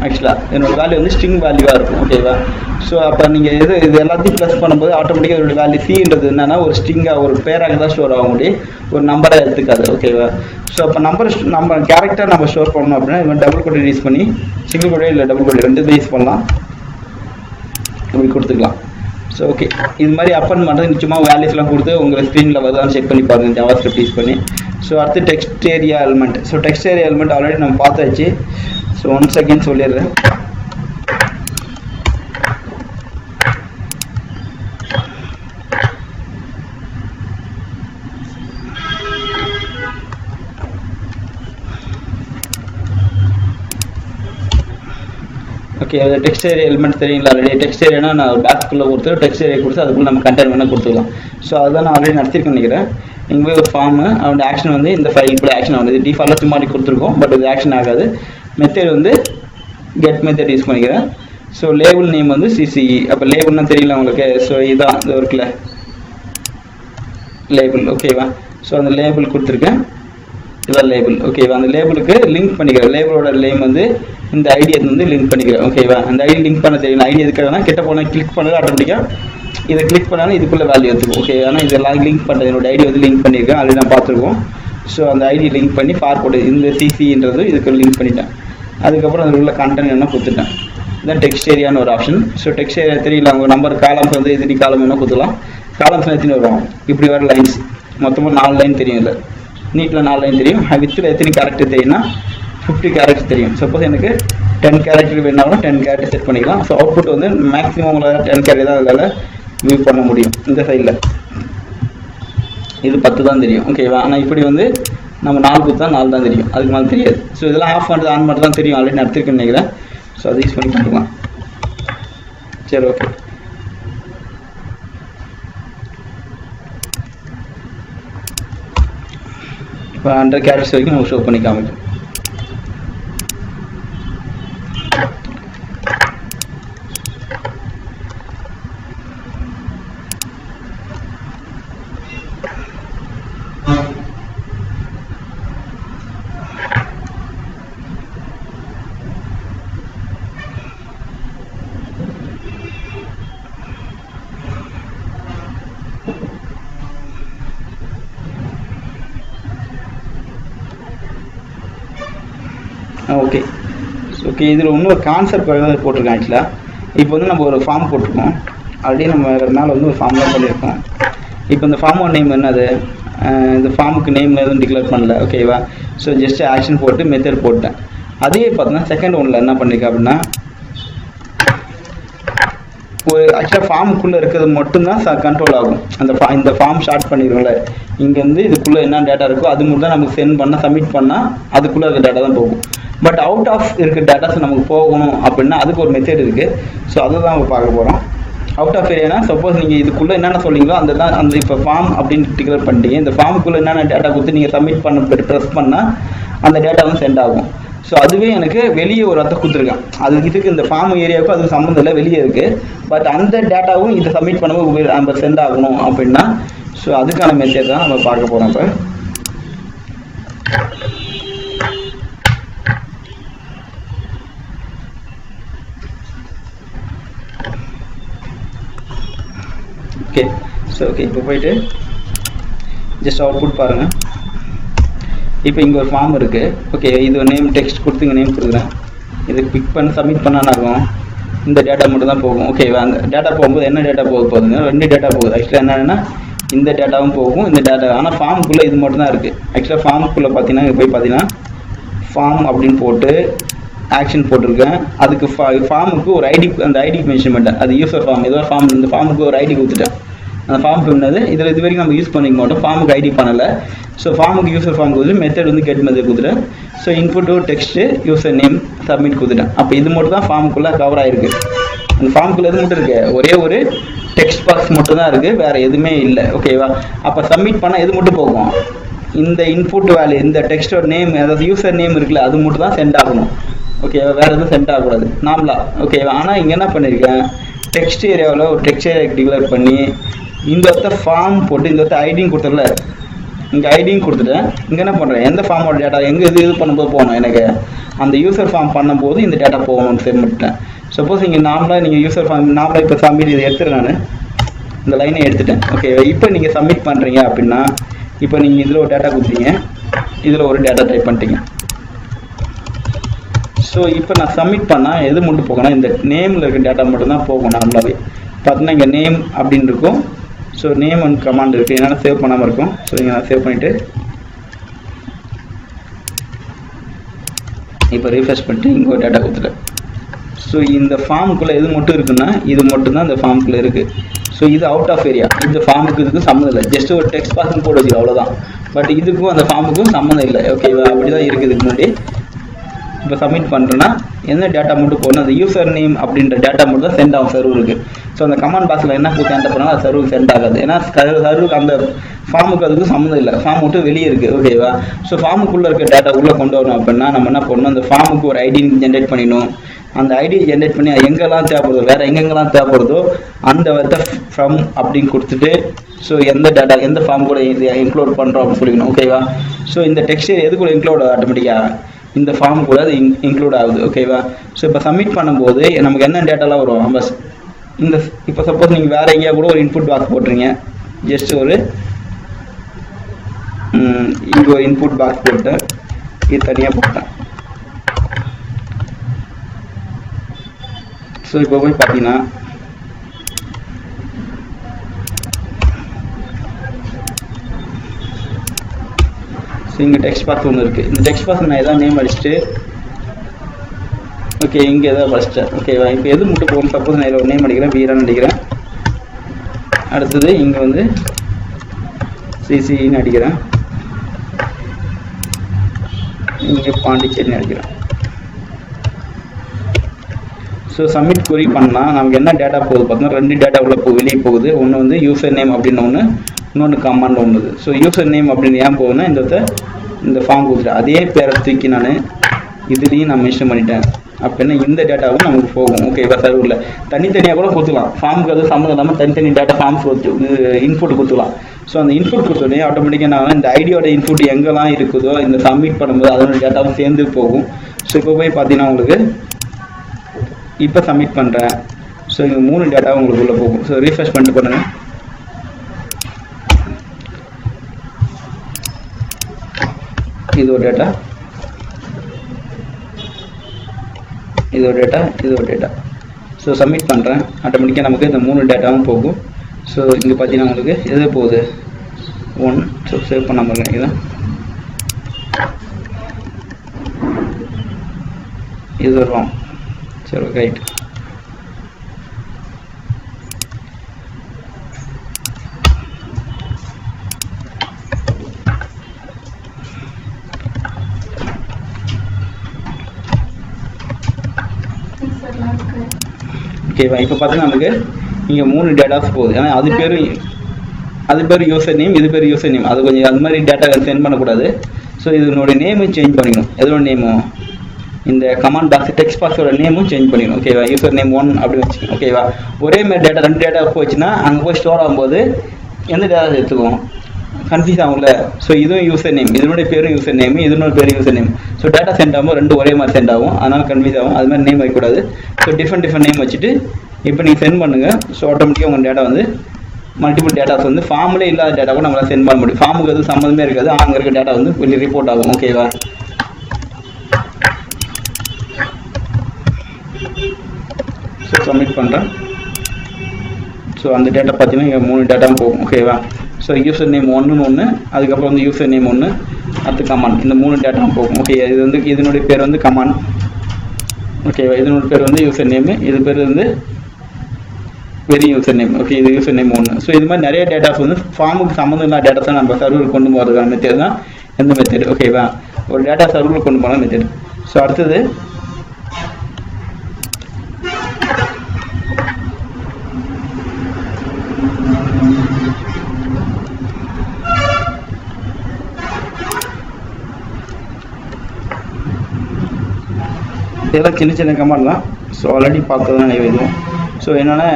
ஆக்சுவலாக என்னோட வேல்யூ வந்து ஸ்ட்ரிங் வேல்யூவாக இருக்கும். ஓகேவா? ஸோ அப்போ நீங்கள் இது எல்லாத்தையும் ப்ளஸ் பண்ணும்போது ஆட்டோமேட்டிக்காக இதோட வேல்யூ சின்றது என்னன்னா ஒரு ஸ்ட்ரிங்காக ஒரு பேராக தான் ஸ்டோர் ஆக முடியும், ஒரு நம்பராக எடுத்துக்காது. ஓகேவா? ஸோ அப்போ நம்ம கேரக்டர் நம்ம ஸ்டோர் பண்ணணும் அப்படின்னா இது டபுள் கோட் யூஸ் பண்ணி சிங்கிள் கோட் இல்லை டபுள் கோட் ரெண்டு யூஸ் பண்ணலாம், இப்படி கொடுத்துக்கலாம். ஸோ ஓகே, இது மாதிரி அப்பன் பண்ணுறது நிச்சயமாக வேல்யூஸ்லாம் கொடுத்து உங்கள் ஸ்க்ரீனில் வருதான்னு செக் பண்ணி பாருங்கள் ஜாவாஸ்கிரிப்ட் யூஸ் பண்ணி. ஸோ அடுத்து text area element. So text area element already நம்ம பார்த்தாச்சு. ஸோ 1 செகண்ட் சொல்லிடுறேன். ஓகே, அது டெக்ஸ்ட் ஏரியா எலிமெண்ட் தெரியுங்களா? ஆல்ரெடி டெக்ஸ்ட் ஏரியானா நான் பேக்குள்ளே கொடுத்து டெக்ஸ்ட் ஏரியா கொடுத்து அதுக்குள்ளே நம்ம கண்டென்ட் வேணால் கொடுத்துக்கலாம். ஸோ அதுதான் நான் ஆல்ரெடி நடத்திருக்கேன் நினைக்கிறேன். இங்கே ஒரு ஃபார்மு அவனோட ஆக்ஷன் வந்து இந்த ஃபைல் இப்படி ஆக்ஷன் ஆகுது. டிஃபால்ட்டாக சும்மா கொடுத்துருக்கோம், பட் இது ஆக்ஷன் ஆகாது. மெத்தட் வந்து கெட் மெத்தட் யூஸ் பண்ணிக்கிறேன். ஸோ லேபிள் நேம் வந்து சிசிஇ. அப்போ லேபிள்னா தெரியல உங்களுக்கு. ஸோ இதுதான் இது இருக்குல்ல லேபிள். ஓகேவா? ஸோ அந்த லேபிள் கொடுத்துருக்கேன், இதான் லேபிள். ஓகேவா? அந்த லேபிளுக்கு லிங்க் பண்ணிக்கிறேன். லேபிளோட நேம் வந்து இந்த ஐடியை வந்து லிங்க் பண்ணிக்கிறேன். ஓகேவா? அந்த ஐடி லிங்க் பண்ண தெரியல. ஐடி எதுக்காகனா கிட்ட போனால் கிளிக் பண்ணது ஆட்டோமேட்டிக்காக இதை கிளிக் பண்ணாலும் இதுக்குள்ளே வேல்யூ எடுத்துக்கும். ஓகே, ஆனால் இதெல்லாம் லிங்க் பண்ணுறது என்னோட ஐடி வந்து லிங்க் பண்ணியிருக்கேன், ஆல்ரெடி நான் பார்த்துருக்கோம். ஸோ அந்த ஐடி லிங்க் பண்ணி ஃபார்வர்டு இந்த சிசின்றது இதுக்கு லிங்க் பண்ணிட்டேன். அதுக்கப்புறம் அதில் உள்ள கண்டென்ட் என்ன கொடுத்துட்டேன். இதுதான் டெக்ஸ்ட் ஏரியான்னு ஒரு ஆப்ஷன். ஸோ டெக்ஸ்ட் ஏரியா தெரியல அவங்க நம்பர் காலம்ஸ் வந்து எத்தனை காலம் என்ன கொடுத்துக்கலாம். காலம்ஸ்லாம் எத்தனை வரும், இப்படி வர லைன்ஸ் மொத்தமாக 4 லைன் தெரியும். இல்லை நீட்டில் 4 லைன் தெரியும். வித்தில் எத்தனை கேரக்டர் தெரியும்னா 50 கேரக்டர் தெரியும். சப்போஸ் எனக்கு 10 கேரக்டர் வேணாலும் 10 கேரக்டர் செட் பண்ணிக்கலாம். ஸோ அவுட்புட் வந்து மேக்ஸிமம் உங்களால் 10 கேரக்டர் தான் அதில் வியூ பண்ண முடியும். இந்த சைடில் இது 10 தான் தெரியும். ஓகேவா? ஆனால் இப்படி வந்து நம்ம 4 கொடுத்தா 4 தான் தெரியும், அதுக்கு மேலே தெரியாது. ஸோ இதெல்லாம் ஆஃப் பண்ணுறது ஆன் பண்ணுறது தான் தெரியும், ஆல்ரெடி நடத்திருக்கேன்னு நினைக்கிறேன். ஸோ அதை யூஸ் பண்ணி பண்ணிக்கலாம். சரி, ஓகே. இப்போ 100 கேரக்டர்ஸ் வரைக்கும் நம்ம ஷோ பண்ணி காமிக்கும். Okay, okay. இதில் இன்னொரு கான்செப்ட் போட்டிருக்கேன். ஆக்சுவலாக இப்போ வந்து நம்ம ஒரு ஃபார்ம் போட்டிருக்கோம், ஆல்ரெடி நம்ம மேலே வந்து ஒரு ஃபார்ம்லாம் பண்ணியிருக்கோம். இப்போ இந்த ஃபார்மோட நேம் என்னது, இந்த ஃபார்முக்கு நேம் எதுவும் டிக்ளேர் பண்ணல. ஓகேவா? ஸோ ஜஸ்ட் ஆக்ஷன் போட்டு மெத்தட் போட்டேன். அதே பார்த்தீங்கன்னா செகண்ட் ஒன்றில் என்ன பண்ணியிருக்கேன் அப்படின்னா ஒரு ஆக்சுவலாக ஃபார்முக்குள்ளே இருக்கிறது மட்டும்தான் கண்ட்ரோல் ஆகும். இந்த ஃபார்ம் ஸ்டார்ட் பண்ணிடுவோம்ல, இங்கேருந்து இதுக்குள்ளே என்ன டேட்டா இருக்கோ அது மட்டும் தான் நமக்கு சென்ட் பண்ணால் சப்மிட் பண்ணால் அதுக்குள்ளே இருக்க டேட்டா தான் போகும். பட் அவுட் ஆஃப் இருக்க டேட்டாஸ் நமக்கு போகணும் அப்படின்னா அதுக்கு ஒரு மெத்தட் இருக்குது. ஸோ அதை தான் நம்ம பார்க்க போகிறோம். அவுட் ஆஃப் ஏரியானா சப்போஸ் நீங்கள் இதுக்குள்ளே என்னென்ன சொல்லிங்களோ அந்த இப்போ ஃபார்ம் அப்படின்னு டிக்ளேர் பண்ணிட்டீங்க. இந்த ஃபார்முக்குள்ளே என்னென்ன டேட்டா கொடுத்து நீங்கள் சப்மிட் பண்ண ப்ரெஸ் பண்ணால் அந்த டேட்டா வந்து சென்ட் ஆகும். ஸோ அதுவே எனக்கு வெளியே ஒரு அர்த்தம் கொடுத்துருக்கேன். இதுக்கு இந்த ஃபார்ம் ஏரியாவுக்கும் அதுக்கு சம்மந்தம் இல்லை, வெளியே இருக்குது. பட் அந்த டேட்டாவும் இதை சப்மிட் பண்ணும்போது நம்ம சென்ட் ஆகணும் அப்படின்னா ஸோ அதுக்கான மெத்தட் தான் நம்ம பார்க்க போகிறோம். இப்போ ஓகே, ஸோ ஓகே, இப்போ போயிட்டு ஜஸ்ட் அவுட்புட் பாருங்கள். இப்போ இங்கே ஒரு ஃபார்ம் இருக்குது. ஓகே, இது ஒரு நேம் டெக்ஸ்ட் கொடுத்து இங்கே நேம் கொடுக்குறேன். இது பிக் பண்ணி சப்மிட் பண்ணால் ஆகும். இந்த டேட்டா மட்டும் தான் போகும். ஓகேவா? அந்த டேட்டா போகும்போது என்ன டேட்டா போகுதுங்க, 2 டேட்டா போகுது. ஆக்சுவலாக என்னென்னா இந்த டேட்டாவும் போகும், இந்த டேட்டா. ஆனால் ஃபார்முக்குள்ளே இது மட்டும் தான் இருக்குது. ஆக்சுவலாக ஃபார்முக்குள்ளே பார்த்தீங்கன்னா போய் பார்த்தீங்கன்னா ஃபார்ம் அப்படின்னு போட்டு ஆக்ஷன் போட்டிருக்கேன். அதுக்கு ஃபார்முக்கு ஒரு ஐடி, அந்த ஐடிக்கு மென்ஷன் பண்ணிட்டேன். அது யூசர் ஃபார்ம், ஏதோ ஒரு ஃபார்ம், இந்த ஃபார்முக்கு ஒரு ஐடி கொடுத்துட்டேன். அந்த ஃபார்முக்கு என்னது இதில் இது வரைக்கும் நம்ம யூஸ் பண்ணிக்க மாட்டோம், ஃபார்முக்கு ஐடி பண்ணலை. ஸோ ஃபார்முக்கு யூசர் ஃபார்ம் கொடுத்து மெத்தட் வந்து கெட் மெத்தட் கொடுத்துட்டேன். So input text user name submit கொடுத்துட்டேன். அப்போ இது மட்டும் தான் ஃபார்முக்குள்ளே கவர் ஆகிருக்கு. அந்த ஃபார்முக்குள்ளே எது மட்டும் இருக்குது, ஒரே ஒரு டெக்ஸ்ட் பாக்ஸ் மட்டும் தான் இருக்குது, வேறு எதுவுமே இல்லை. ஓகேவா? அப்போ சப்மிட் பண்ணால் எது மட்டும் போகும், இந்த இன்புட் வேல்யூ, இந்த டெக்ஸ்டோட நேம், அதாவது யூசர் நேம் இருக்குல்ல, அது மட்டும் தான் சென்ட் ஆகணும். ஓகேவா? வேறு எதுவும் சென்ட் ஆகக்கூடாது நார்மலாக. ஓகேவா? ஆனால் இங்கே என்ன பண்ணியிருக்கேன், டெக்ஸ்ட் ஏரியாவில் ஒரு டெக்ஸ்ட் ஏரியா டிக்ளேர் பண்ணி இந்த ஃபார்ம் போட்டு இந்த ஐடியும் கொடுத்துடல, இங்கே ஐடியும் கொடுத்துட்டேன். இங்கே என்ன பண்ணுறேன், எந்த ஃபார்மோட டேட்டா எங்கே இது பண்ணும்போது போகணும், எனக்கு அந்த யூசர் ஃபார்ம் பண்ணும்போது இந்த டேட்டா போகணும்னு செட் பண்ணிட்டேன். சப்போஸ் இங்கே நார்மலாக நீங்கள் யூசர் ஃபார்ம் நார்மலாக இப்போ சப்மிட் இதை எடுத்துகிறேன், நான் இந்த லைனை எடுத்துட்டேன். ஓகே, இப்போ நீங்கள் சப்மிட் பண்ணுறீங்க அப்படின்னா இப்போ நீங்கள் இதில் ஒரு டேட்டா கொடுத்தீங்க, இதில் ஒரு டேட்டா டைப் பண்ணிட்டீங்க. ஸோ இப்போ நான் சப்மிட் பண்ணால் எது மட்டும் போகணும், இந்த நேமில் இருக்க டேட்டா மட்டும்தான் போகும். நார்மலாகவே பார்த்தீங்கன்னா இங்கே நேம் அப்படின்னு இருக்கும். ஸோ நேம் அண்ட் கமாண்ட் இருக்குது, என்னால் சேவ் பண்ணாமல் இருக்கும். ஸோ இங்கே நான் சேவ் பண்ணிவிட்டு இப்போ ரீஃப்ரெஷ் பண்ணிட்டு இங்கே ஒரு டேட்டா கொடுத்துட்டேன். ஸோ இந்த ஃபார்முக்குள்ளே எது மட்டும் இருக்குன்னா இது மட்டும்தான் இந்த ஃபார்முக்குள்ளே இருக்குது. ஸோ இது அவுட் ஆஃப் ஏரியா, இந்த ஃபார்முக்கு இதுக்கும் சம்மந்தம் இல்லை. ஜஸ்ட் ஒரு டெக்ஸ்ட் பாக்ஸ் போட்டு வச்சுக்கோ, அவ்வளோதான். பட் இதுக்கும் அந்த ஃபார்முக்கும் சம்மந்தம் இல்லை. ஓகேவா, அப்படி தான் இருக்குது இதுக்கு முன்னாடி. இப்போ சப்மிட் பண்ணுறேன்னா எந்த டேட்டா மட்டும் போகணும், அந்த யூசர் நேம் அப்படின்ற டேட்டா மட்டும் தான் சென்ட் ஆகும் சர்வருக்கு. ஸோ அந்த கமாண்ட் பாக்ஸில் என்ன கொடுத்து என்டர் பண்ணாலும் அது சர்வருக்கு சென்ட் ஆகாது. ஏன்னா சர்வருக்கு அந்த ஃபார்முக்கு அதுக்கு சம்மந்தம் இல்லை, ஃபார்ம் மட்டும் வெளியே இருக்குது. ஓகேவா, ஸோ ஃபார்முக்குள்ளே இருக்க டேட்டா உள்ளே கொண்டு வரணும் அப்படின்னா நம்ம என்ன பண்ணணும், அந்த ஃபார்முக்கு ஒரு ஐடி ஜென்ரேட் பண்ணிடணும். அந்த ஐடி ஜென்ரேட் பண்ணி எங்கெல்லாம் தேவைப்படுதோ, வேறு எங்கெங்கெல்லாம் தேவைப்படுதோ அந்த வந்து ஃப்ரம் அப்படின்னு கொடுத்துட்டு ஸோ எந்த டேட்டா எந்த ஃபார்ம் கூட இன்க்ளூட் பண்ணுறோம் அப்படின்னு சொல்லிக்கணும். ஓகேவா, ஸோ இந்த டெக்ஸ்ட் எது கூட இன்க்ளூட் ஆட்டோமேட்டிக்காக இந்த ஃபார்ம் கூட அது இன்க்ளூட் ஆகுது. ஓகேவா, ஸோ இப்போ சப்மிட் பண்ணும்போது நமக்கு என்ன டேட்டாலாம் வரும், நம்ம இந்த இப்போ சப்போஸ் நீங்கள் வேறு எங்கேயா கூட ஒரு இன்புட் பாக்ஸ் போட்டுறீங்க, ஜஸ்ட் ஒரு இங்கே ஒரு இன்புட் பாக்ஸ் போட்டேன், இது தனியாக போட்டேன். ஸோ இப்போ போய் பார்த்தீங்கன்னா ஸோ இங்கே டெக்ஸ்ட் பாக்ஸ் ஒன்று இருக்குது. இந்த டெக்ஸ்ட் பாக்ஸ் நான் எதாவது நேம் அடிச்சுட்டு ஓகே இங்கே எதாவது படிச்சிட்டேன். ஓகேவா, இப்போ எது மட்டும் போகணும், சப்போஸ் நான் இதில் ஒரு நேம் அடிக்கிறேன், வீரான்னு அடிக்கிறேன். அடுத்தது இங்கே வந்து சிசின்னு அடிக்கிறேன், இங்கே பாண்டிச்சேரின்னு அடிக்கிறேன். ஸோ சப்மிட் கொரி பண்ணால் நமக்கு என்ன டேட்டா போகுது பார்த்தீங்கன்னா 2 டேட்டா உள்ள வெளியே போகுது. ஒன்று வந்து யூசர் நேம் அப்படின்னு ஒன்று, இன்னொன்று கமாண்ட் ஒன்று. ஸோ யூசர் நேம் அப்படின்னு ஏன் போகுதுன்னா இந்த ஃபார்ம் கொடுத்துட்டேன், அதே பேரை தூக்கி நான் இதுலேயும் நான் மென்ஷன் பண்ணிட்டேன் அப்படின்னா இந்த டேட்டாவும் நமக்கு போகும். ஓகேவா, சர்வரில் தனித்தனியாக கூட கொடுத்துக்கலாம், ஃபார்முக்கு அது சம்மந்தம் இல்லாமல் தனித்தனி டேட்டா ஃபார்ம்ஸ் இன்புட் கொடுத்துக்கலாம். ஸோ அந்த இன்புட் கொடுத்தோடனே ஆட்டோமேட்டிக்காக நான் இந்த ஐடியோட இன்புட் எங்கெல்லாம் இருக்குதோ இந்த சப்மிட் பண்ணும்போது அதோட டேட்டாவும் சேர்ந்து போகும். ஸோ இப்போ போய் பார்த்தீங்கன்னா உங்களுக்கு இப்போ சப்மிட் பண்ணுறேன். ஸோ இங்கே 3 டேட்டா உங்களுக்கு உள்ளே போகும். ஸோ ரீஃப்ரெஷ் பண்ணிட்டு பண்ணுங்கள். இது ஒரு டேட்டா, இது ஒரு டேட்டா, இது ஒரு டேட்டா. ஸோ சப்மிட் பண்ணுறேன், ஆட்டோமேட்டிக்காக நமக்கு இந்த 3 டேட்டாவும் போகும். ஸோ இங்கே பார்த்தீங்கன்னா உங்களுக்கு எது போகுது 1. ஸோ சேவ் பண்ணாமல் இருக்கேன், இது வருவோம். சரி ரைட், ஓகேவா. இப்போ பார்த்தீங்கன்னா நமக்கு இங்கே 3 டேட்டாஸ் போகுது. ஏன்னா அது பேர் யூசர் நேம், இது பேர் யூசர் நேம். அது கொஞ்சம் அது மாதிரி டேட்டா சென்ட் பண்ணக்கூடாது. ஸோ இதனோட நேமும் சேஞ்ச் பண்ணிக்கணும். எதோட நேமும் இந்த கமாண்ட் பாக்ஸ் டெக்ஸ்ட் பாக்ஸோட நேமும் சேஞ்ச் பண்ணிக்கணும். ஓகேவா, யூசர் நேம் 1 அப்படி வச்சுக்கணும். ஓகேவா, ஒரே மாதிரி டேட்டா 2 டேட்டா போச்சுன்னா அங்கே போய் ஸ்டோர் ஆகும்போது எந்த டேட்டா எடுத்துக்குவோம், கன்ஃபியூஸ் ஆகும்ல. ஸோ இதுவும் யூசர் நேம், இதனுடைய பேரும் யூசர் நேம், இதனோட பேர் user name. So data sent ஆகும்போது 2 ஒரே மாதிரி சென்ட் ஆகும், அதனால் கன்ஃபியூஸ் ஆகும். அது மாதிரி நேம் வைக்கக்கூடாது. ஸோ டிஃப்ரெண்ட் நேம் வச்சுட்டு இப்போ நீங்கள் சென்ட் பண்ணுங்கள். ஸோ ஆட்டோமேட்டிக்காக உங்கள் டேட்டா வந்து மல்டிபிள் டேட்டாஸ் வந்து ஃபார்ம்லேயே இல்லாத டேட்டா கூட நம்மளால் சென்ட் பண்ண முடியும். ஃபார்முக்கு எதுவும் சம்மந்தமே இருக்காது, அங்கே இருக்க டேட்டா வந்து வெளியே ரிப்போர்ட் ஆகும். ஓகேவா, ஸோ சப்மிட் பண்ணுறேன். ஸோ அந்த டேட்டா பார்த்தீங்கன்னா இங்கே 3 டேட்டாவும் போகும். ஓகேவா, ஸோ யூசர் நேம் 1, அதுக்கப்புறம் வந்து யூசர் நேம் 1, அடுத்து கமாண்ட், இந்த 3 டேட்டாவும் போகும். ஓகே, இது வந்து இதனுடைய பேர் வந்து கமாண்ட். ஓகேவா, இதனோட பேர் வந்து யூசர் நேமு, இது பேர் வந்து வெரி யூசர் நேம். ஓகே, இது யூசர் நேம் 1. ஸோ இது மாதிரி நிறைய டேட்டாஸ் வந்து ஃபார்முக்கு சம்மந்தம் இல்லாத டேட்டாஸை நம்ம சர்வருக்கு கொண்டு போகிறதுக்கான மெத்தட் தான் எந்த மெத்தட். ஓகேவா, ஒரு டேட்டா சர்வருக்கு கொண்டு போகிற மெத்தட். ஸோ அடுத்தது இதெல்லாம் சின்ன கமாண்ட் தான். ஸோ ஆல்ரெடி பார்த்தது தான் இதுவும். ஸோ என்னென்னா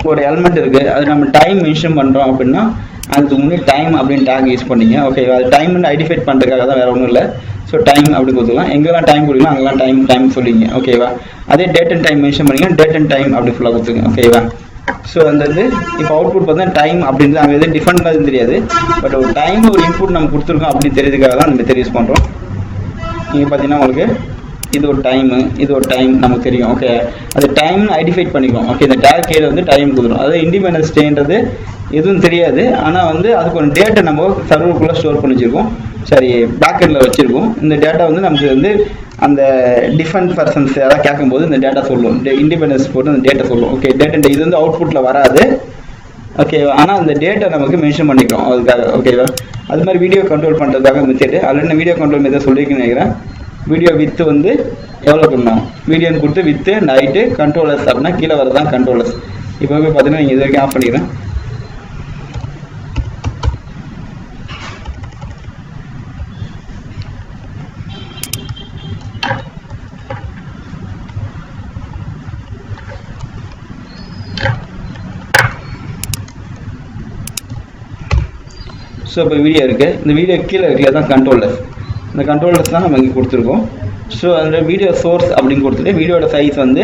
ஒரு எலிமெண்ட் இருக்குது, அது நம்ம டைம் மென்ஷன் பண்ணுறோம் அப்படின்னா அதுக்கு முன்னாடி டைம் அப்படின்னு டேக் யூஸ் பண்ணீங்க. ஓகே, அது டைம்னு ஐடென்டிஃபை பண்ணுறதுக்காக தான், வேறு ஒன்றும் இல்லை. ஸோ டைம் அப்படி கொடுத்துக்கலாம். எங்கெல்லாம் டைம் கொடுக்கலாம் அங்கெல்லாம் டைம் சொல்லிங்க. ஓகேவா? அதே டேட் அண்ட் டைம் மென்ஷன் பண்ணிங்கன்னா டேட் அண்ட் டைம் அப்படி ஃபுல்லாக கொடுத்துங்க. ஓகேவா? ஸோ அந்த இது இப்போ அவுட்புட் பார்த்தா டைம் அப்படின்றது அங்கே எதுவும் டிஃபரெண்டாக தெரியாது. பட் ஒரு டைம் ஒரு இன்புட் நம்ம கொடுத்துருக்கோம் அப்படின்னு தெரியுதுக்காக தான் அந்த மெத்தட் யூஸ் பண்ணுறோம். நீங்கள் பார்த்தீங்கன்னா உங்களுக்கு இது ஒரு டைமு, இது ஒரு டைம் நமக்கு தெரியும். ஓகே, அது டைம் ஐடென்டிஃபை பண்ணிக்கும். ஓகே, இந்த டேக் கீழே வந்து டைம் கொடுத்துரும். அது இண்டிபெண்டன்ஸ் டேன்றது எதுவும் தெரியாது. ஆனால் வந்து அதுக்கு ஒரு டேட்டை நம்ம சர்வருக்குள்ளே ஸ்டோர் பண்ணி வச்சுருக்கோம். சரி, பேக்கெட்டில் வச்சுருக்கோம். இந்த டேட்டா வந்து நமக்கு வந்து அந்த டிஃபரெண்ட் பர்சன்ஸ் யாராவது கேட்கும்போது இந்த டேட்டா சொல்லுவோம். இண்டிபெண்டன்ஸ் போட்டு அந்த டேட்டா சொல்லுவோம். ஓகே, டேட்டா இது வந்து அவுட்புட்டில் வராது. ஓகேவா? ஆனால் அந்த டேட்டா நமக்கு மென்ஷன் பண்ணிக்கிறோம் அதுக்காக. ஓகேவா? அது மாதிரி வீடியோ கண்ட்ரோல் பண்ணுறதுக்காக மெத்தேடு ஆல்ரெடி நான் வீடியோ கண்ட்ரோல் மெத்தட் சொல்லியிருக்கேன்னு நினைக்கிறேன். வீடியோ வித்து வந்து எவ்வளோ பண்ணணும், வீடியோன்னு கொடுத்து வித்து நைட்டு கண்ட்ரோலர்ஸ் அப்படின்னா கீழே வரதான் கண்ட்ரோலர்ஸ். இப்போ போய் பார்த்தீங்கன்னா நீங்கள் இது வரைக்கும் ஆஃப் பண்ணிக்கிறேன். ஸோ இப்போ வீடியோ இருக்குது. இந்த வீடியோ கீழே இருக்கல தான் கண்ட்ரோலர்ஸ். இந்த கண்ட்ரோலர்ஸ் தான் நம்ம இங்கே கொடுத்துருக்கோம். ஸோ அதில் வீடியோ சோர்ஸ் அப்படின்னு கொடுத்துட்டு வீடியோட சைஸ் வந்து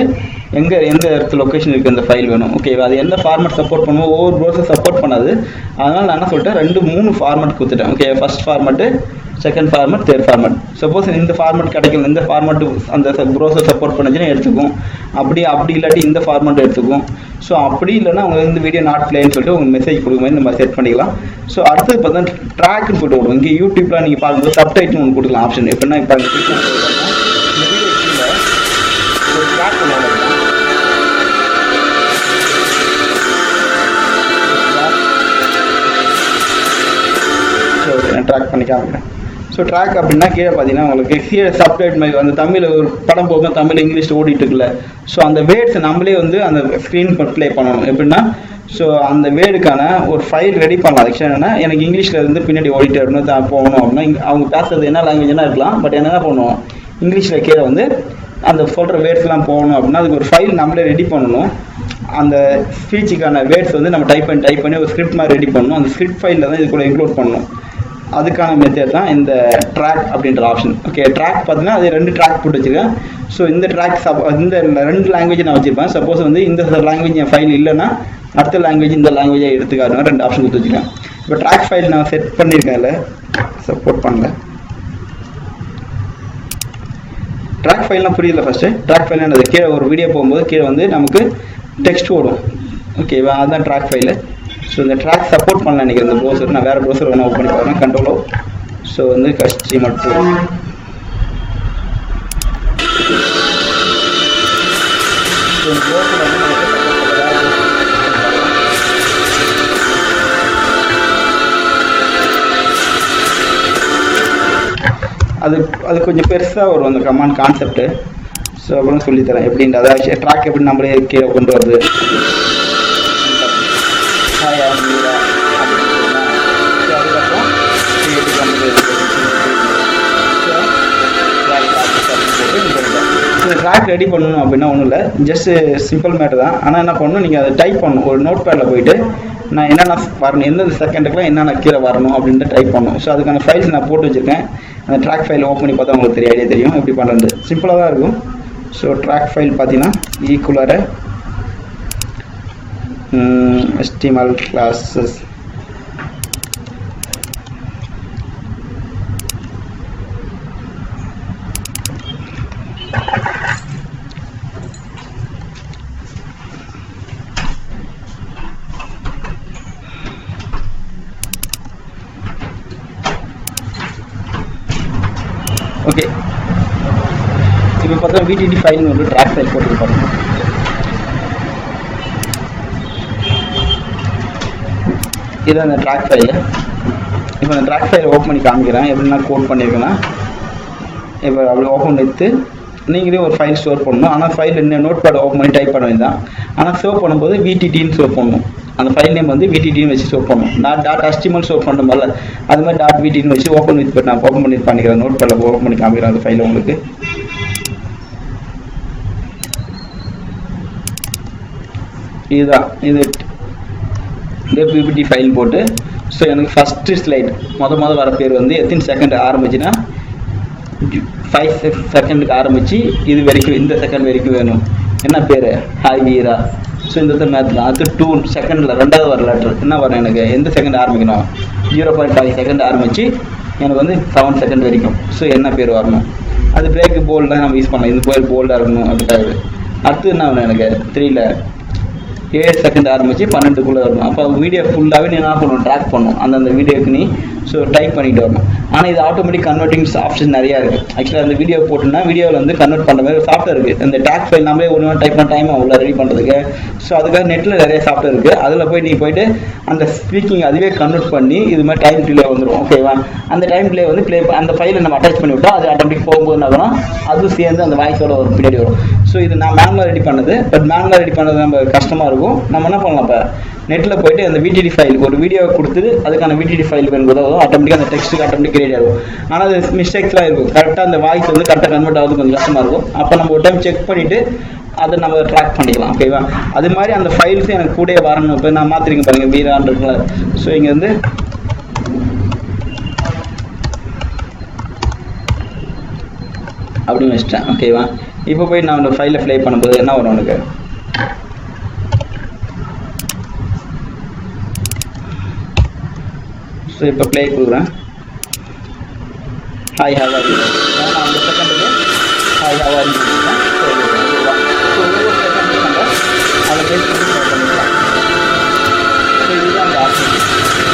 எந்த இடத்துல லொக்கேஷன் இருக்குது அந்த ஃபைல் வேணும். ஓகேவா? அது எந்த ஃபார்மேட் சப்போர்ட் பண்ணுவோம், ஒவ்வொரு ப்ரௌசர் சப்போர்ட் பண்ணாது. அதனால் நான் என்ன சொல்லிட்டேன், 2-3 ஃபார்மேட் கொடுத்துட்டேன். Okay, first format, second format, third format. Suppose இந்த ஃபார்மேட் கிடைக்கல, இந்த ஃபார்மேட்டு அந்த ப்ரௌசர் சப்போர்ட் பண்ணுச்சுன்னா எடுத்துக்கும். அப்படி இல்லாட்டி இந்த ஃபார்மேட் எடுத்துக்கும். ஸோ அப்படி இல்லைன்னா அவங்க இந்த வீடியோ நாட் பிளேன்னு சொல்லிட்டு உங்களுக்கு மெசேஜ் கொடுக்கும் மாதிரி நம்ம செட் பண்ணிக்கலாம். ஸோ அடுத்தது பார்த்தா ட்ராக்னு போட்டு விடுவோம். இங்கே யூடியூப்லாம் நீங்கள் பார்க்கும்போது சப்டைட்டில் ஒன்று கொடுக்கலாம் ஆப்ஷன். எப்படின்னா இப்போ இந்த வீடியோ கீழே ஒரு ட்ராக் பண்ணுவாங்க. ஸோ ட்ராக் பண்ணி காமிக்கிறேன். ஸோ ட்ராக் அப்படின்னா கீழே பார்த்தீங்கன்னா உங்களுக்கு கீழே சப்டைட் மாதிரி அந்த தமிழ் ஒரு படம் போகும்போது தமிழ் இங்கிலீஷ் ஓடிட்டு இருக்குல்ல. ஸோ அந்த வேர்ட்ஸை நம்மளே வந்து அந்த ஸ்க்ரீன் ப்ளே பண்ணணும். எப்படின்னா ஸோ அந்த வேர்டுக்கான ஒரு ஃபைல் ரெடி பண்ணலாம். ஆக்சுவலாக என்னென்னா எனக்கு இங்கிலீஷில் இருந்து பின்னாடி ஓடிட்டு இருக்கணும் போகணும் அப்படின்னா அவங்க பேசுறது என்ன லாங்குவேஜ்னா இருக்கலாம். பட் என்ன பண்ணுவோம், இங்கிலீஷில் கீழே வந்து அந்த சொல்கிற வேர்ட்ஸ்லாம் போகணும் அப்படின்னா அதுக்கு ஒரு ஃபைல் நம்மளே ரெடி பண்ணணும். அந்த ஸ்பீச்சுக்கான வேர்ட்ஸ் வந்து நம்ம டைப் பண்ணி ஒரு ஸ்கிரிப்ட் மாதிரி ரெடி பண்ணணும். அந்த ஸ்கிரிப்ட் ஃபைலில் தான் இது கூட இன்க்ளூட் பண்ணணும். அதுக்கான மெத்தட் தான் இந்த ட்ராக் அப்படின்ற ஆப்ஷன். ஓகே, ட்ராக் பார்த்தீங்கன்னா அது 2 ட்ராக் போட்டு வச்சுருக்கேன். ஸோ இந்த ட்ராக் இந்த 2 லாங்குவேஜ் நான் வச்சுருப்பேன். சப்போஸ் வந்து இந்த லாங்குவேஜ் என் ஃபைல் இல்லைன்னா அடுத்த லாங்குவேஜ் இந்த லாங்குவேஜை எடுத்துக்காருன்னா 2 ஆப்ஷன் கொடுத்து வச்சுருக்கேன். இப்போ ட்ராக் ஃபைல் நான் செட் பண்ணியிருக்கேன், இல்லை சப்போர்ட் பண்ணல. ட்ராக் ஃபைல்லாம் புரியல. ஃபஸ்ட்டு ட்ராக் ஃபைல் என்னது, கீழே ஒரு வீடியோ போகும்போது கீழே வந்து நமக்கு டெக்ஸ்ட் ஓடும். ஓகேவா? அதுதான் ட்ராக் ஃபைலு. ஸோ இந்த ட்ராக் சப்போர்ட் பண்ணலாம் நினைக்கிறேன் இந்த ப்ரௌசர். நான் வேறு ப்ரௌசர் வேணால் ஓப்பன் பண்ணி பார்க்குறேன். கண்ட்ரோலோ. ஸோ வந்து HTML2 அது கொஞ்சம் பெருசாக வரும் அந்த கமாண்ட் கான்செப்ட்டு. ஸோ அப்புறம் சொல்லித்தரேன் எப்படின்ற. அதாவது ட்ராக் எப்படி நம்மளே கீழே கொண்டு வருது. ட்ராக் ரெடி பண்ணணும் அப்படின்னா ஒன்றும் இல்லை, ஜஸ்ட் சிம்பிள் மேட்டர் தான். ஆனால் என்ன பண்ணணும், நீங்கள் அதை டைப் பண்ணணும். ஒரு நோட் பேடில் போயிட்டு நான் என்னென்ன வரணும், எந்தெந்த செகண்டுக்குலாம் என்னென்ன கீழே வரணும் அப்படின்ட்டு டைப் பண்ணணும். ஸோ அதுக்கான ஃபைல்ஸ் நான் போட்டு வச்சுருக்கேன். அந்த ட்ராக் ஃபைல் ஓப்பன் பண்ணி பார்த்தா உங்களுக்கு ஐடியா தெரியும் எப்படி பண்ணுறது. சிம்பிளாக தான் இருக்கும். ஸோ ட்ராக் ஃபைல் பார்த்தீங்கன்னா ஈக்குவலரை HTML classes ஓகே. இப்போ பார்த்தா VTT ஃபைல்னு ஒரு ட்ராக் ஃபைல் போட்டுருப்பாங்க. இதுதான் அந்த ட்ராக் ஃபைலு. இப்போ அந்த ட்ராக் ஃபைலை ஓப்பன் பண்ணி காமிக்கிறேன். எப்படின்னா கோட் பண்ணியிருக்கேன்னா இப்போ அப்படி ஓப்பன் எடுத்து நீங்களே ஒரு ஃபைல் ஸ்டோர் பண்ணணும். ஆனால் ஃபைல் என்ன நோட் பேட் ஓப்பன் பண்ணி டைப் பண்ண வேண்டாம். ஆனால் சேவ் பண்ணும்போது VTTன்னு சேவ் பண்ணணும். அந்த ஃபைல் நேம் வந்து VTTன்னு வச்சு சேவ் பண்ணணும். நான் .html சேவ் பண்ணுற மாதிரில அது மாதிரி .vtன்னு வச்சு ஓப்பன் வித் நான் ஓப்பன் பண்ணி பண்ணிக்கிறேன். நோட் பேடில் ஓப்பன் பண்ணி காமிக்கிறேன் அந்த ஃபைலை உங்களுக்கு. இதுதான் இது PPT ஃபைல் போட்டு ஸோ எனக்கு ஃபஸ்ட்டு ஸ்லைட் மொதல் வர பேர் வந்து எத்தனை செகண்ட் ஆரம்பிச்சுன்னா 5 செகண்டுக்கு ஆரம்பித்து இது வரைக்கும் இந்த செகண்ட் வரைக்கும் வேணும். என்ன பேர்? ஹாய் வீரா. ஸோ இந்த மேத் தான். அது 2 செகண்டில் 2வது வர லெட்டர் என்ன வரும் எனக்கு? எந்த செகண்ட் ஆரம்பிக்கணும்? 0.5 செகண்ட் ஆரம்பித்து எனக்கு வந்து 7 செகண்ட் வரைக்கும். ஸோ என்ன பேர் வரணும்? அது பிரேக்கு போல்டாக நம்ம யூஸ் பண்ணலாம். இந்த பேர் போல்டாக இருக்கணும் அதுக்காக. அடுத்து என்ன வேணும் எனக்கு? 3ல் 7 செகண்ட் ஆரம்பித்து 12க்குள்ளே வரணும். அப்போ வீடியோ ஃபுல்லாகவே நீ என்ன பண்ணணும்? ட்ராக் பண்ணணும் அந்தந்த வீடியோக்கு நீ. ஸோ டைப் பண்ணிட்டு வரணும். ஆனால் இது ஆட்டோமேட்டிக் கன்வெர்ட்டிங்ஸ் ஆப்ஷன் நிறையா இருக்குது. ஆக்சுவலாக அந்த வீடியோ போட்டுன்னா வீடியோவில் வந்து கன்வெர்ட் பண்ணுற மாதிரி சாஃப்ட்வேர் இருக்குது. அந்த டேக் ஃபைல் நம்மளே ஒன்று டைப் பண்ண டைம் அவ்வளோ ரெடி பண்ணுறதுக்கு. ஸோ அதுக்காக நெட்டில் நிறைய சாஃப்ட்வேர் இருக்குது. அதில் போய் நீ போய்ட்டு அந்த ஸ்பீக்கிங் அதுவே கன்வெர்ட் பண்ணி இது மாதிரி டைம் டிலே வந்துடும். ஓகேவா? அந்த டைம் டிலே வந்து அந்த ஃபைலை நம்ம அட்டாச் பண்ணி விட்டோம். அது ஆட்டோமேட்டிக் போகும்போது என்ன அதுவும் சேர்ந்து அந்த வாய்ஸோட ஒரு பின்னாடி வரும். ஸோ இது நான் மேனுவலாக ரெடி பண்ணது. பட் மேனுவலாக ரெடி பண்ணது நம்ம கஷ்டமாக இருக்கும். நம்ம என்ன பண்ணலாம்? இப்போ நெட்டில் போய்ட்டு அந்த விடிடி ஃபைல் ஒரு வீடியோ கொடுத்துட்டு அதுக்கான விடிடி ஃபைல் வேணும்போது ஆட்டோமேட்டிக்காக அந்த டெக்ஸ்ட்டுக்கு ஆட்டோமேட்டிக் கிரியேட் ஆகும். ஆனால் அது மிஸ்டேக்ஸ்லாம் இருக்கும். கரெக்டாக அந்த வாய்ஸ் வந்து கரெக்டாக கன்வெர்ட் ஆகுது கொஞ்சம் கஷ்டமாக இருக்கும். அப்போ நம்ம ஒரு டைம் செக் பண்ணிவிட்டு அதை நம்ம ட்ராக் பண்ணிக்கலாம். ஓகேவா? அது மாதிரி அந்த ஃபைல்ஸும் எனக்கு கூட வரணும். இப்போ நான் மாற்றிருக்கேன் பாருங்கள் வீரான்னு இருக்குல்ல. ஸோ இங்கே வந்து அப்படின்னு வச்சிட்டேன். ஓகேவா? இப்போ போய் நான் அந்த ஃபைலை ப்ளே பண்ணும்போது என்ன வரும் எனக்கு? ஸோ இப்போ ப்ளே கொடுக்குறேன். Hi how are you. நான் அந்த செகண்டுக்கு hi how are you. So ஒவ்வொரு செகண்டுக்கு நம்ம அதை பேஸ் பண்ணி பண்ணிக்கலாம். ஸோ இதுதான் அந்த ஆப்ஷன்.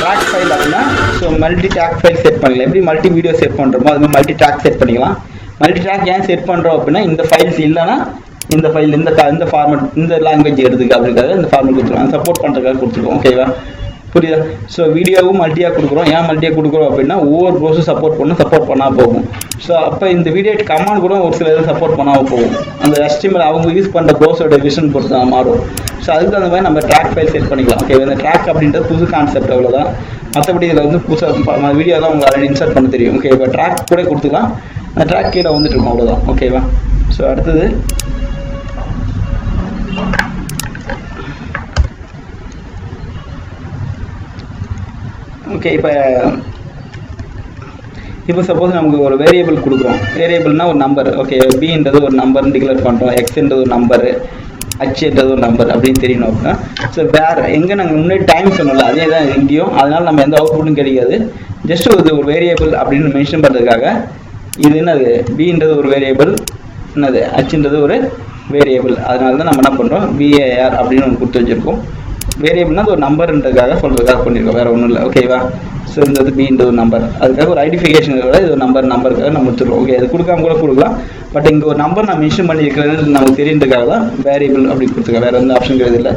ட்ராக் ஃபைல் அப்படின்னா so multi track file set பண்ணிக்கலாம். எப்படி மல்டி வீடியோ செட் பண்ணுறோமோ அது மாதிரி மல்டி ட்ராக் செட் பண்ணிக்கலாம். மல்டி ட்ராக் ஏன் செட் பண்ணுறோம் அப்படின்னா இந்த ஃபைல்ஸ் இல்லைன்னா இந்த ஃபைல் இந்த ஃபார்மெட் இந்த லாங்குவேஜ் எடுத்துக்க அப்படிங்கிறத இந்த ஃபார்மெட் கொடுத்துருவோம். சப்போர்ட் பண்ணுறதுக்காக கொடுத்துருவோம். ஓகேவா? புரியுதா? ஸோ வீடியோவும் மல்டியாக கொடுக்குறோம். ஏன் மல்டியாக கொடுக்குறோம் அப்படின்னா ஒவ்வொரு ப்ரோஸும் சப்போர்ட் பண்ணால் போகும். ஸோ அப்போ இந்த வீடியோ கமாண்ட் கூட ஒரு சில இதில் சப்போர்ட் பண்ணாமல் போகும். அந்த HTML அவங்க யூஸ் பண்ணுற ப்ரோஸோட விஷன் பொறுத்து தான் மாறும். ஸோ அதுக்கு தகுந்த மாதிரி நம்ம ட்ராக் ஃபைல் செட் பண்ணிக்கலாம். ஓகே, இந்த ட்ராக் அப்படின்றது புது கான்செப்ட் அவ்வளோதான். மற்றபடி இதில் வந்து புதுசாக வீடியோ தான் உங்களுக்கு ஆல்ரெடி இன்சர்ட் பண்ண தெரியும். ஓகே, இப்போ ட்ராக் கூட கொடுத்துக்கலாம். அந்த ட்ராக் கீழே வந்துட்டு இருக்கும் அவ்வளோதான். ஓகேவா? ஸோ அடுத்தது ஓகே, இப்போ சப்போஸ் நமக்கு ஒரு வேரியபிள் கொடுக்குறோம். வேரியபிள்னால் ஒரு நம்பர். ஓகே, பின்றது ஒரு நம்பர்னு டிக்ளேர் பண்ணுறோம். எக்ஸ்ன்றது ஒரு நம்பரு, ஹச்ன்றது ஒரு நம்பர் அப்படின்னு தெரியணும் அப்படின்னா ஸோ வேறு எங்கே நாங்கள் முன்னாடி டைம் சொன்னோம்ல அதே தான் எங்கேயும். அதனால் நம்ம எந்த அவுட்புட்டும் கிடைக்காது. ஜஸ்ட் ஒரு வேரியபிள் அப்படின்னு மென்ஷன் பண்ணுறதுக்காக இது என்னது பின்றது ஒரு வேரியபிள், என்னது ஹச்ன்றது ஒரு வேரியபிள். அதனால தான் நம்ம என்ன பண்ணுறோம் VAR அப்படின்னு ஒன்று கொடுத்து வச்சுருக்கோம். வேரியபிள்னா அது ஒரு நம்பர்ன்றதுக்காக சொல்கிறதுக்காக பண்ணியிருக்கோம், வேறு ஒன்றும் இல்லை. ஓகேவா? ஸோ இந்த பின்ற ஒரு நம்பர், அதுக்காக ஒரு ஐடென்டிஃபிகேஷனுக்காக இது ஒரு நம்பருக்காக நம்ம வச்சுருக்கோம். ஓகே, அது கொடுக்காம கூட கொடுக்கலாம். பட் இங்கே ஒரு நம்பர் நான் மென்ஷன் பண்ணியிருக்கிறேன்னு நமக்கு தெரியுறதுக்காக தான் வேரியபிள் அப்படி கொடுத்துருக்கேன். வேறு எந்த ஆப்ஷன் கிடையாது இல்லை,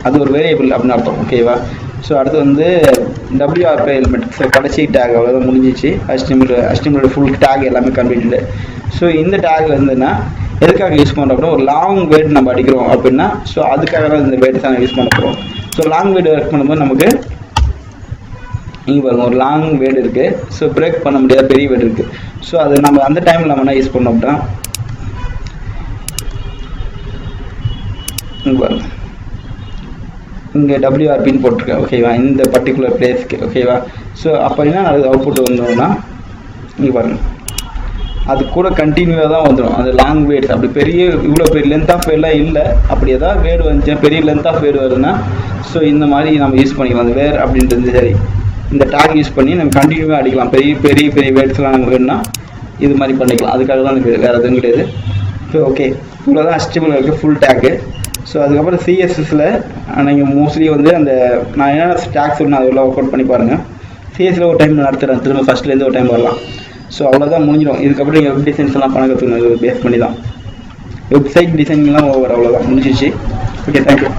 அது ஒரு வேரியபிள் அப்படின்னு அர்த்தம். ஓகேவா? ஸோ அடுத்து வந்து WRP எலிமெண்ட். ஸோ கடைசி டேக் அவ்வளோதான் முடிஞ்சிச்சு. HTML ஃபுல் டேக் எல்லாமே கம்ப்ளீட்டடு. ஸோ இந்த டேக் வந்துன்னா எதுக்காக யூஸ் பண்ணுறோம் அப்படின்னா ஒரு லாங் வேர்டு நம்ம அடிக்கிறோம் அப்படின்னா ஸோ அதுக்காக தான் இந்த வேர்டு தான் யூஸ் பண்ண போகிறோம். ஸோ லாங் வேர்டு ஒர்க் பண்ணும்போது நமக்கு இங்கே பாருங்கள் ஒரு லாங் வேர்டு இருக்குது. ஸோ பிரேக் பண்ண முடியாத பெரிய வேர்டு இருக்குது. ஸோ அது நம்ம அந்த டைமில் நம்ம என்ன யூஸ் பண்ணோம் அப்படின்னா இங்கே பாருங்கள் இங்கே WRPன்னு போட்டிருக்கேன். ஓகேவா? இந்த பர்டிகுலர் பிளேஸ்க்கு. ஓகேவா? ஸோ அப்போ என்ன அது அவுட்புட் வந்தோம்னா இங்கே பாருங்கள் அது கூட கண்டினியூவாக தான் வந்துடும். அது லாங் வேர்ட்ஸ் அப்படி இவ்வளோ பெரிய லென்த் ஆஃப் வேர்டெலாம் இல்லை. அப்படி ஏதாவது வேர்டு வந்துச்சுன்னா பெரிய லென்த் ஆஃப் வேர்டு வருதுன்னா ஸோ இந்த மாதிரி நம்ம யூஸ் பண்ணிக்கலாம். அந்த வேர் அப்படின்றது சரி இந்த டேக் யூஸ் பண்ணி நம்ம கண்டினியூவாக அடிக்கலாம். பெரிய வேர்ட்ஸ்லாம் நமக்கு வேணும்னா இது மாதிரி பண்ணிக்கலாம். அதுக்காக தான் எனக்கு வேறு எதுவும் கிடையாது. ஸோ ஓகே, இவ்வளோ தான் HTML இருக்குது ஃபுல் டேக்கு. ஸோ அதுக்கப்புறம் CSSல நீங்கள் மோஸ்ட்லி வந்து அந்த நான் என்ன டேக் சொன்னேன் அதெல்லாம் ஒர்க் அவுட் பண்ணி பாருங்கள். CSல ஒரு டைம் நடத்துகிறேன், திரும்ப ஃபஸ்ட்லேருந்து ஒரு டைம் வரலாம். ஸோ அவ்வளோதான் முடிஞ்சிடும். இதுக்கப்புறம் நீங்கள் வெப் டிசைன்ஸ் எல்லாம் பண்ண கற்றுக்கணும். இது பேஸ் பண்ணி தான் வெப்சைட் டிசைனிங்லாம் ஓவர். அவ்வளோதான் முடிஞ்சிச்சு. Okay, thank you.